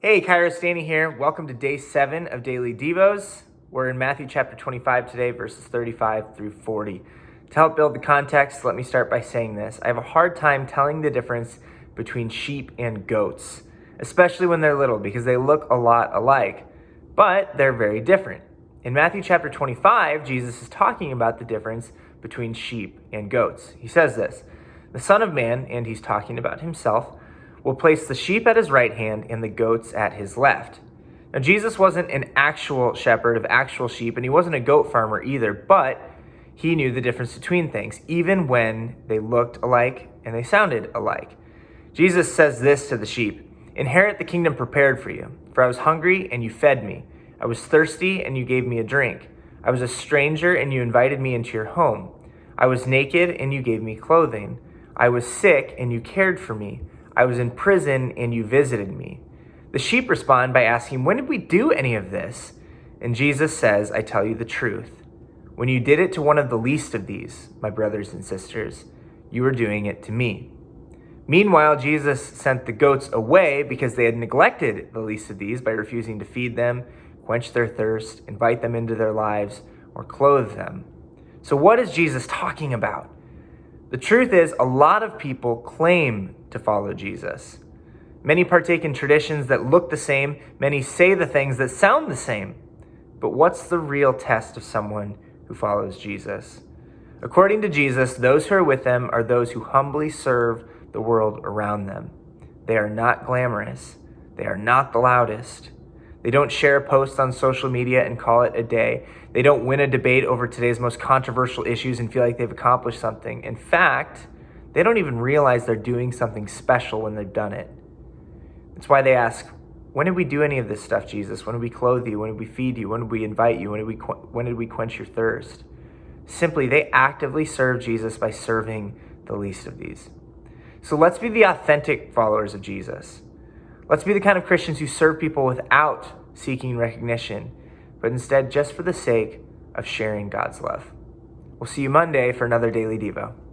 Hey, Kairos Danny here. Welcome to day 7 of Daily Devos. We're in Matthew chapter 25 today, verses 35 through 40. To help build the context, let me start by saying this. I have a hard time telling the difference between sheep and goats, especially when they're little, because they look a lot alike, but they're very different. In Matthew chapter 25, Jesus is talking about the difference between sheep and goats. He says this, "The Son of Man," and he's talking about himself, "will place the sheep at his right hand and the goats at his left." Now, Jesus wasn't an actual shepherd of actual sheep, and he wasn't a goat farmer either, but he knew the difference between things, even when they looked alike and they sounded alike. Jesus says this to the sheep, "Inherit the kingdom prepared for you. For I was hungry and you fed me. I was thirsty and you gave me a drink. I was a stranger and you invited me into your home. I was naked and you gave me clothing. I was sick and you cared for me. I was in prison and you visited me." The sheep respond by asking, "When did we do any of this?" And Jesus says, "I tell you the truth. When you did it to one of the least of these, my brothers and sisters, you were doing it to me." Meanwhile, Jesus sent the goats away because they had neglected the least of these by refusing to feed them, quench their thirst, invite them into their lives, or clothe them. So what is Jesus talking about? The truth is, a lot of people claim to follow Jesus. Many partake in traditions that look the same. Many say the things that sound the same. But what's the real test of someone who follows Jesus? According to Jesus, those who are with them are those who humbly serve the world around them. They are not glamorous. They are not the loudest. They don't share a post on social media and call it a day. They don't win a debate over today's most controversial issues and feel like they've accomplished something. In fact, they don't even realize they're doing something special when they've done it. That's why they ask, "When did we do any of this stuff, Jesus? When did we clothe you? When did we feed you? When did we invite you? When did we quench your thirst?" Simply, they actively serve Jesus by serving the least of these. So let's be the authentic followers of Jesus. Let's be the kind of Christians who serve people without seeking recognition, but instead just for the sake of sharing God's love. We'll see you Monday for another Daily Devo.